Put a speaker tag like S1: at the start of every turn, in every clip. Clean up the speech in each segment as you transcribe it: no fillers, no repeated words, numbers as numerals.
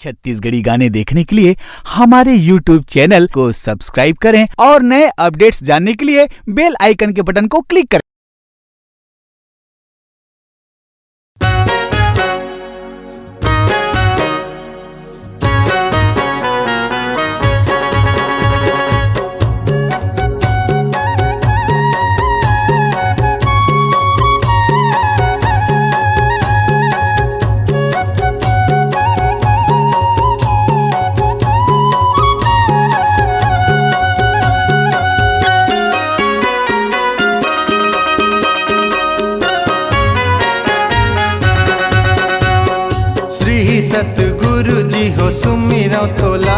S1: छत्तीसगढ़ी गाने देखने के लिए हमारे YouTube चैनल को सब्सक्राइब करें और नए अपडेट्स जानने के लिए बेल आइकन के बटन को क्लिक करें।
S2: श्री सतगुरु जी हो सुमिरौ तोला,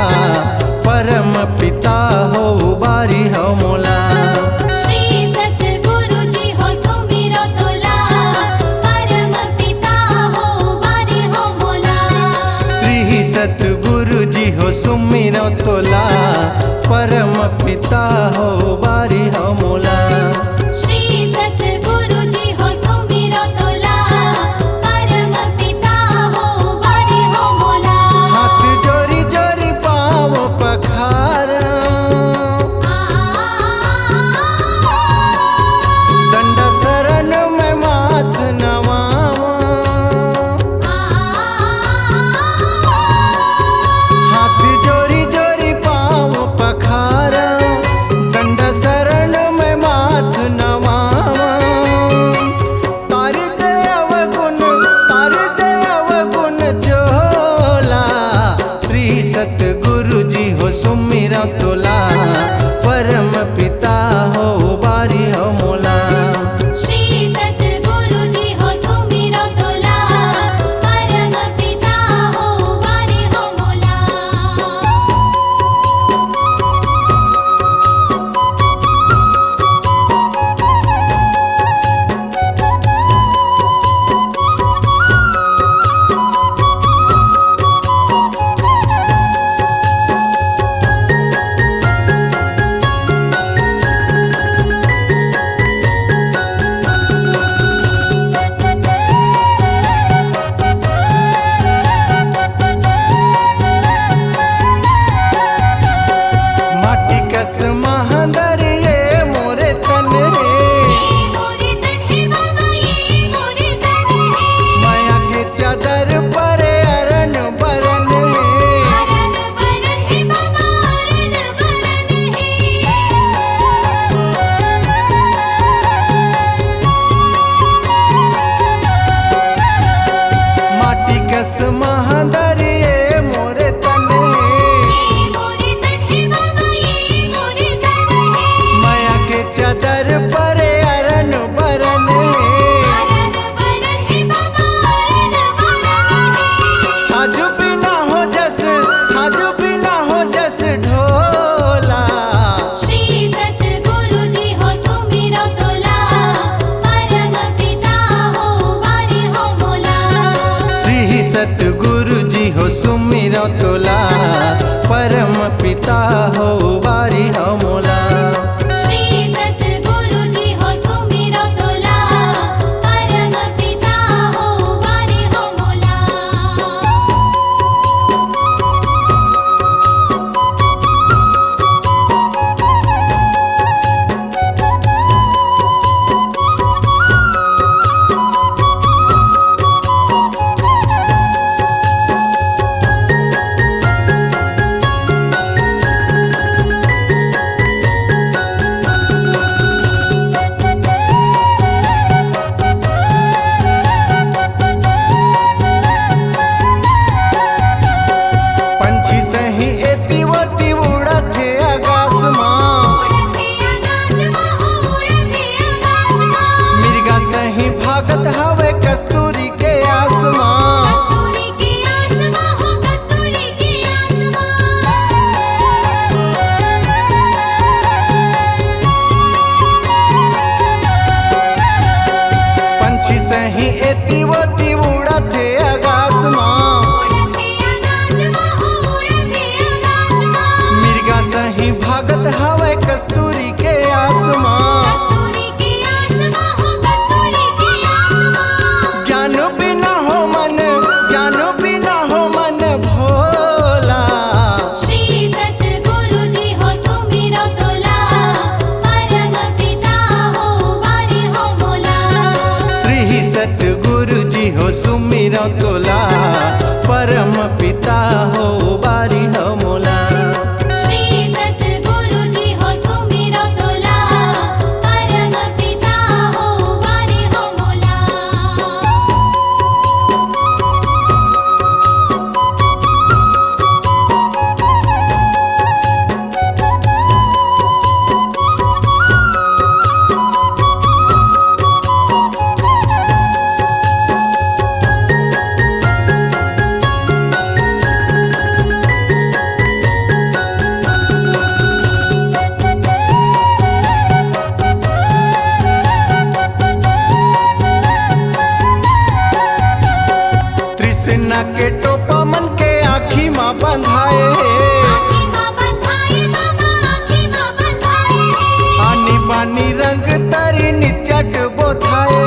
S2: परम पिता हो उबारी हो मोला।
S3: श्री सतगुरु जी हो सुमिरौ तोला, परम पिता हो उबारी हो मोला।
S2: श्री सतगुरु जी हो सुमिरौ तोला, परम पिता हो उबारी हो मोला।
S3: श्री सतगुरु जी हो सुमिरौ तोला, परम पिता हो उबारी हो मोला।
S2: हाथ जोरी जोरी पाँव पखारा, दंड शरण में माथ नवावा। हाथ जोरी जोरी पाँव पखारा, दंड शरण में माथ नवावा। तार दे अवगुण चोला, श्री सतगुरु जी हो सुमिरौ तोला, परम पिता हो उबारी हो मोला।
S3: श्री सतगुरु जी हो सुमिरौ तोला, परम पिता हो उबारी हो मोला।
S2: माटी कस महादर ये मोरे तन है,
S3: ये मोरे तन है बाबा, ये मोरे तन है।
S2: माया के चादर पर अरन बरन है।
S3: अरन बरन है बाबा, अरन बरन है।
S2: माटी कस महादर ये मोरे तन है,
S3: ये मोरे तन है बाबा, ये मोरे तन है।
S2: माया के चादर पर अरन बरन है।
S3: अरन बरन है बाबा, अरन बरन है।
S2: छाजू बिना हो जस ढोला,
S3: श्री सतगुरु जी हो सुमिरौ तोला, परम पिता हो उबारी हो मोला।
S2: श्री सतगुरु जी हो सुमिरौ तोला, परम पिता हो उबारी हो मोला।
S3: श्री सतगुरु जी हो सुमिरौ तोला, परम पिता हो उबारी हो मोला।
S2: सुमिरो तोला परम पिता हो बारी हो मोला।
S3: श्री सतगुरु जी हो सुमिरो तोला परम पिता हो बारी हो मोला।
S2: तृष्णा के टोपा मन के आँखी माँ बंधाए,
S3: आँखी माँ बंधाए बाबा आँखी माँ बंधाए।
S2: आनी बानी रंग तरी निचट बोथाए।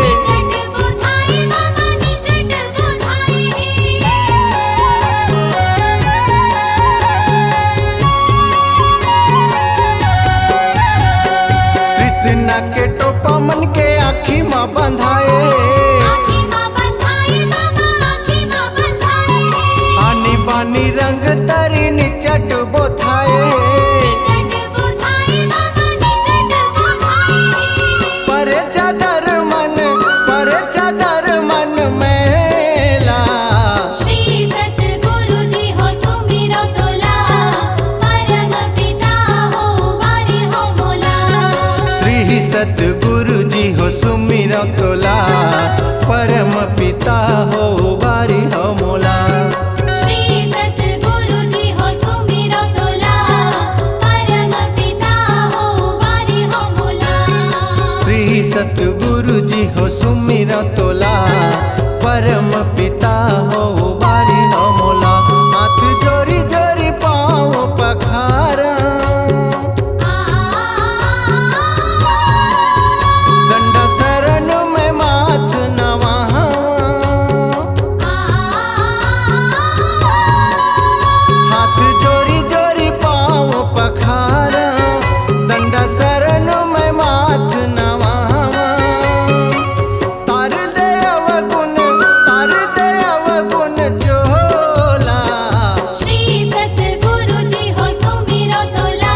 S3: निचट बोधाए बाबा निचट बोधाए।
S2: तृष्णा के टोपा मन के आँखी माँ बंधाए,
S3: आँखी माँ बंधाए बाबा आँखी माँ बंधाए।
S2: आनी बानी रंग तरी निचट बोथाए।
S3: निचट बोधाए बाबा निचट बोधाए।
S2: पर चादर मन मेला।
S3: श्री सतगुरु जी हो सुमिरो तोला परम पिता हो बारी हो मोला।
S2: श्री सतगुरु जी हो सुमिरो तोला परम पिता हो बारी हो मोला।
S3: श्री सतगुरु जी हो सुमिरो तोला परम पिता हो बारी हो मोला।
S2: श्री सतगुरु जी हो सुमिरो तोला परम पिता हो बारी हो मोला। हाथ जोरी जोरी पाँव पखारा, दंडा शरण में माथ नवावा। हाथ जोरी जोरी पाँव पखारा, दंडा शरण में माथ नवावा। तार दे अवगुण चोला।
S3: श्री सतगुरु जी हो सुमिरो तोला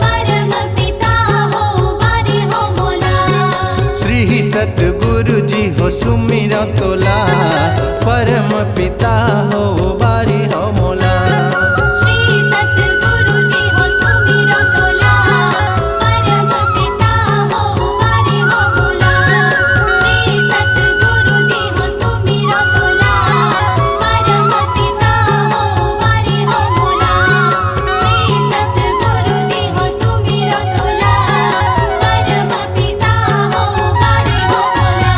S3: परम पिता हो बारी हो मोला।
S2: श्री सतगुरु जी हो सुमिरो तोला परम पिता हो बारी हो मोला।
S3: श्री सतगुरु जी हो सुमिरो तोला परम पिता हो बारी हो मोला। श्री सतगुरु जी हो सुमिरो तोला परम पिता हो बारी हो मोला। श्री सतगुरु जी हो सुमिरो तोला परम पिता हो बारी हो मोला।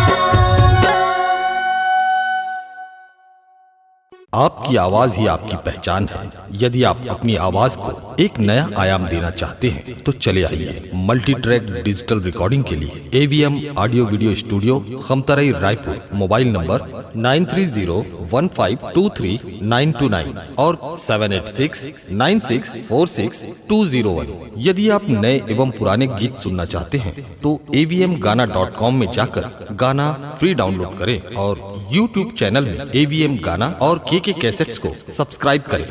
S4: आपकी आवाज ही आपकी पहचान है। यदि आप अपनी आवाज को एक नया आयाम देना चाहते हैं तो चले आइए मल्टी ट्रैक डिजिटल रिकॉर्डिंग के लिए AVM audio video studio Khamtarai Raipur. Mobile number 9301523929 और 7869646201। यदि आप नए एवं पुराने गीत सुनना चाहते हैं तो avmgana.com में जाकर गाना फ्री डाउनलोड करें और YouTube चैनल में AVM गाना और KK कैसेट्स को सब्सक्राइब करें।